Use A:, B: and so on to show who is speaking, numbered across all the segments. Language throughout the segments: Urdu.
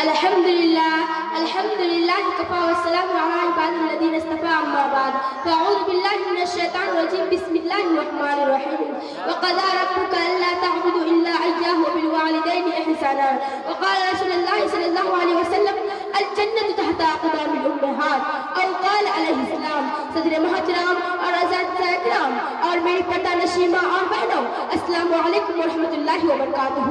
A: الحمدللہ کفا والسلام علی عباد الذین اصطفى اما بعد فاعوذ باللہ من الشیطان الرجیم بسم اللہ الرحمن الرحیم وقضى ربك الا تعبدوا الا اياه وبالوالدين احسانا وقال رسول اللہ صلی اللہ علیہ وسلم الجنة تحت اقدام الامہات او قال علیہ السلام. صدر محترم اور اساتذہ کرام اور میری پردہ نشیمہ اور بہنوں، السلام علیکم ورحمۃ اللہ وبرکاتہ.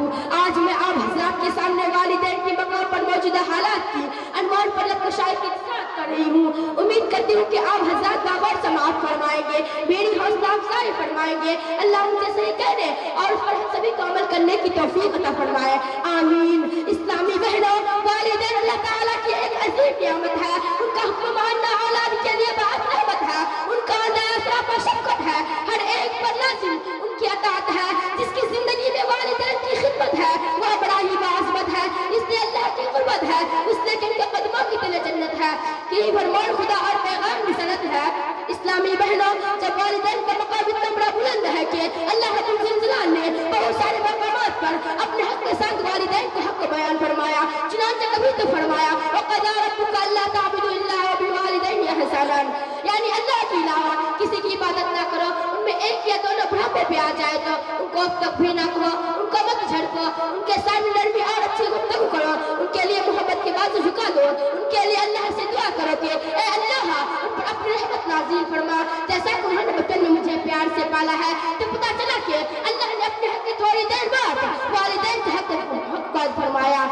A: آج میں آپ حضرات کے سامنے والدین کی مقام پر موجودہ حالات کی عنوان پر لفظ کی اطلاعات کر رہی ہوں. امید کرتی ہوں کہ آپ حضرات باغور سماعت فرمائیں گے، میری حوصلہ افزائی فرمائیں گے. اللہ مجھے صحیح کہنے اور اس پر ہم سبھی کو عمل کرنے کی توفیق عطا فرمائے، آمین. اسلامی بہنوں، والدین اللہ تعالیٰ کی ایک عظیم نعمت ہے. ان کا حکم ماننا اولاد کے لیے بہت رحمت ہے. ان کا اندازہ پر شفقت ہے، ہر ایک پر لازم ان کی اطاعت ہے. جس کی زندگی میں والدین کی خدمت ہے وہ بڑا ہی باعظمت ہے، اس لیے اللہ کی قربت ہے، اس لیے کہ ان کے قدموں کی تلے جنت ہے، کہ فرمان خدا اور پیغام کی سند ہے. اسلامی بہنوں، جب والدین کا مقام اتنا بڑا بلند ہے کہ اللہ رب الجلال نے بہت سارے مقامات پر اپنے حق کے ساتھ والدین کے حق کو بیان فرمایا. چنانچہ کبھی تو فرمایا وَقَضَىٰ رَبُّكَ أَلَّا تَعْبُدُوا إِلَّا وَبِالْوَالِدَيْنِ إِحْسَانًا، یعنی اللہ کے علاوہ کسی کی عبادت نہ کرو. ان میں ایک یا دونوں بڑھاپے پہ آ جائے تو ان کو تک بھی نہ کہو، ان کو مت جھڑکو، ان کے سامنے نرمی اور اچھی گفتگو کرو، ان کے لیے محبت کے بازو جھکا دو. ان کے لیے اللہ سے دعا کرو کہ اے اللہ ان پر اپنی رحمت نازل فرما. جیسا کہ انہوں نے بچپن میں مجھے پیار سے پالا ہے تو پتہ چلا کہ اللہ نے اپنے حق کی تھوڑی دیر بعد والدین کے حق باز فرمایا.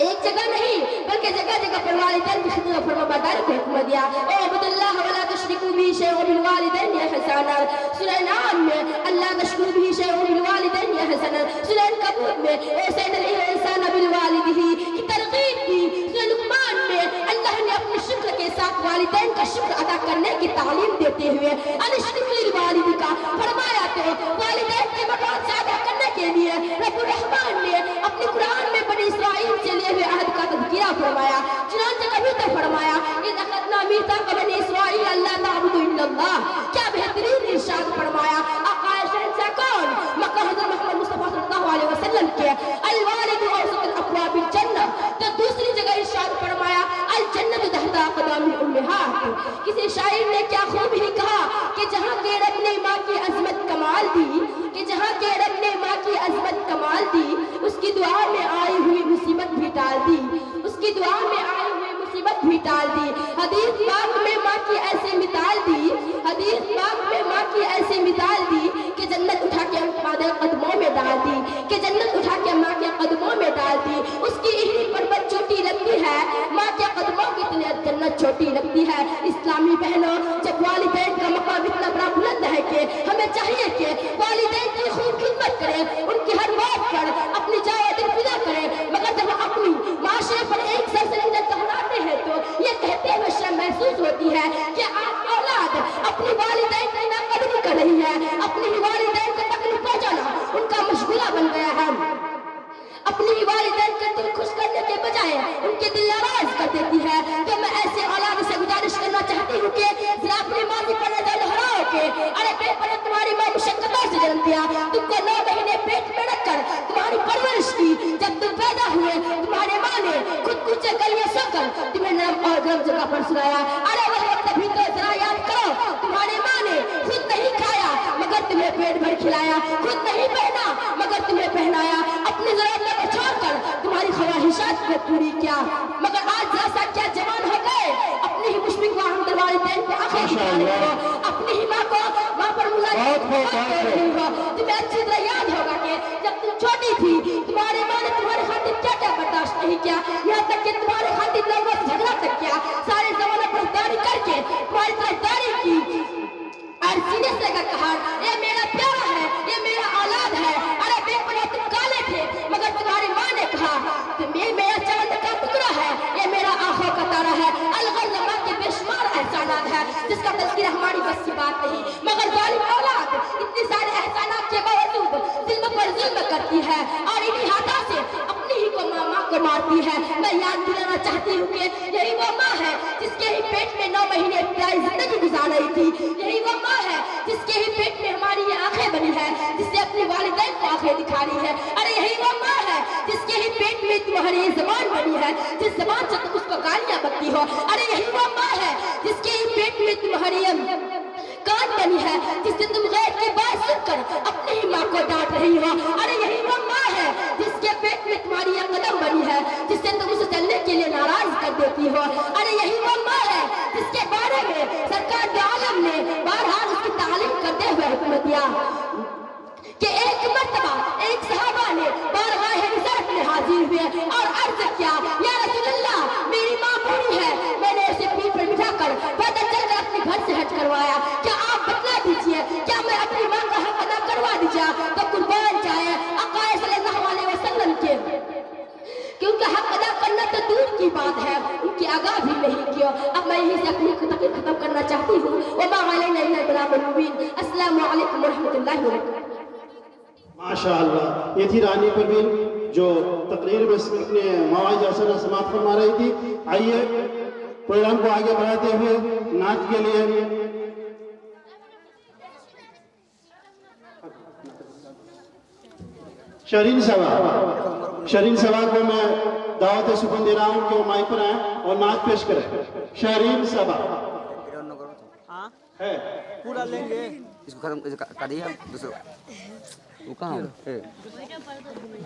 A: ایک جگہ نہیں بلکہ جگہ جگہ پر والدین کی خدمت و فرمانبرداری کو حکم دیا. اعبدوا اللہ ولا تشرکوا به شیئا وبالوالدین احسانا. سورہ انعام میں اللہ تشرکوا به شیئا وبالوالدین احسانا. سورہ عنکبوت میں وَوَصَّيْنَا الْإِنسَانَ بِوَالِدِهِ کی ترغیب دی. سورہ لقمان میں اللہ نے اپنے شکر کے ساتھ والدین کا شکر ادا کرنے کی تعلیم دیتے ہوئے ان اشکر لوالدیک فرمایا. تو والدین کے مقام سے ادا کرنے کے لیے رب الرحمن نے اپنے قرآن میں بنی اسرائیل سے لیے ہوئے عہد کا تذکرہ فرمایا. چنانچہ کبھی تو فرمایا اِذْ أَخَذْنَا مِيثَاقَ بَنِي إِسْرَائِيلَ أَلَّا تَعْبُدُوا إِلَّا اللَّهَ. کیا بہترین ارشاد فرمایا. آقا شہنشاہ کون؟ مکہ حضرت محمد مصطفیٰ صلی اللہ علیہ وسلم کے الوالد اوسط الابواب الجنہ. تو دوسری جگہ ارشاد فرمایا الجنۃ تحت اقدام الامہات. کسی شاعر نے کیا خوب ہی کہا کہ جہاں کے رب نے ماں کی عظمت کمال دی، کہ جہاں کے رب نے ماں کی عظمت کمال دی، اس کی دعا میں آئی ہوئی مصیبت بھی ٹال دی، اس کی دعا میں آئی ہوئی مصیبت بھی ٹال دی. حدیث پاک میں ماں کی ایسے مثال دی، حدیث پاک میں ماں کی ایسے مثال دی کہ جنت اٹھا کے ماں کے قدموں میں ڈال دی، کہ جنت اٹھا کے ماں کے قدموں میں ڈال دی. اس کی ایڑی پر بت چھوٹی لگتی ہے، ماں کے قدموں کی طرح جنت چھوٹی لگتی ہے. اسلامی بہنوں، جب والدین کا مقام اتنا بڑا بلند ہے کہ ہمیں چاہیے کہ والدین کی خوب خدمت کریں، ان کی ہر بات پر اپنی جان و دل فدا کریں. مگر جب اپنی معاشرے پر ایک سرزمین دہراتے ہیں تو یہ کہتے ہوئے شرم محسوس ہوتی ہے کہ آج اولاد اپنی والدین کی ناقدری کر رہی ہے. اپنی ہی والدین کو تکلیف پہنچانا ان کا مشغلہ بن گیا ہے. اپنی ہی والدین کا دل خوش کرنے کے بجائے ان کے دل ناراض کر دیتی ہے. تو میں ایسے اولاد سے گزارش کرنا چاہتی ہوں کہ ذرا اپنی ماضی پر نظر دہراؤ کہ ارے بے پر تمہاری ماں مشقتوں سے جنم دیا، تم کو 9 مہینے پیٹ میں رکھ کر تمہاری پرورش کی. جب تم پیدا ہوئے تمہارے ماں نے خود کچے کلمے سو کر تمہیں نرم اور گرم جگہ پر سنایا. ارے وہ وقت بھی تو ذرا یاد کرو، تمہاری ماں نے خود نہیں کھایا مگر تمہیں پیٹ بھر کھلایا، خود نہیں پہنا مگر تمہیں پہنایا، اپنی ضرورتوں کو چھوڑ کر تمہاری خواہشات کو پوری کیا. مگر آج جیسا کیا جوان ہو گئے، اپنی ہی مشفق و ہمدرد والدین کو آنکھیں دکھا رہی ہو، اپنی ہی ماں کو ماں پر ملازمت کر رہی ہو. تمہیں اچھی طرح یاد ہوگا کہ جب تم چھوٹی تھی تمہاری ماں نے تمہاری خاطر کیا کیا برداشت نہیں کیا، یہاں تک کہ تمہاری خاطر لوگوں سے جھگڑا تک کیا، سارے زمانہ پرداری کر کے تمہاری طرفداری کی اور سینے سے کہا یہ میرا پیارا ہے، یہ میرا اولاد ہے. ارے بے پناہ تم کالے تھے مگر تمہاری ماں نے کہا یہ میرا چاند کا ٹکڑا ہے، یہ میرا آنکھوں کا تارا ہے. الغرض ماں کے بے شمار احسانات ہے جس کا تذکرہ ہماری بس کی بات نہیں. مگر ظالم اولاد اتنے سارے احسانات کے باوجود ظلم پر ظلم کرتی ہے اور انہی ہاتھوں سے اپنی ہی کو ماں کو کے مارتی ہے. میں یاد دلانا چاہتی ہوں کہ یہی وہ ماں ہے جس کے ہی پیٹ میں 9 مہینے ابتدائی زندگی گزار رہی تھی. یہی وہ ماں ہے جس کے ہی پیٹ میں ہماری یہ آنکھیں بنی ہے, جس نے اپنی والدین کو آنکھیں دکھا رہی ہے. ارے یہی وہ ماں ہے جس کے ہی پیٹ میں تمہاری یہ زبان بنی ہے, جس زبان سے تم اس کو گالیاں بکتی ہو. ارے یہی وہ ماں ہے جس کے ہی پیٹ میں تمہاری کان بنی ہے, جس سے تم غیر کی بات سن کر اپنی ہی ماں کو ڈانٹ رہی ہو. ارے یہی وہ ماں ہے جس کے پیٹ میں تمہاری یہ قدم بنی ہے, جس سے تم اسے چلنے کے لیے ناراض کر دیتی ہو. ارے یہی وہ ماں ہے جس کے بارے میں سرکار دو عالم نے بہرحال اس کی تعلیم کرتے ہوئے حکم دیا کہ ایک مرتبہ ایک صحابہ نے بارگاہ رسالت میں حاضر ہوئے اور عرض کیا, یا رسول اللہ میری ماں بوڑھی ہے, میں نے اسے پیٹ پر بٹھا کر پیدل چل کر اپنے گھر سے حج کروایا, کیا آپ بتلا دیجئے کیا میں اپنی ماں کا حق ادا کروا دیجا تو قربان جائے آقا صلی اللہ علیہ وسلم کے, کہ ان کا حق ادا کرنا تو دور کی بات ہے, ان کی آگاہ بھی نہیں کیا. اب میں یہیں سے اپنی تقریر ختم کرنا چاہتی ہوں. وما علینا الا البلاغ المبین. السلام علیکم ورحمۃ اللہ وبرکاتہ.
B: ماشاءاللہ, یہ تھی رانی پروین جو تقریر میں اپنے مواعظ حسنہ سماعت فرما رہی تھی. آئیے پروگرام کو آگے بڑھاتے ہوئے نعت کے لیے شرین صبا کو میں دعوت سکون دے رہا ہوں کہ وہ مائک پر آئیں اور نعت پیش کریں. شرین صبا ہے
C: پورا لیں گے اس کو ختم کر دیا دوسرا وہ کہاں ہے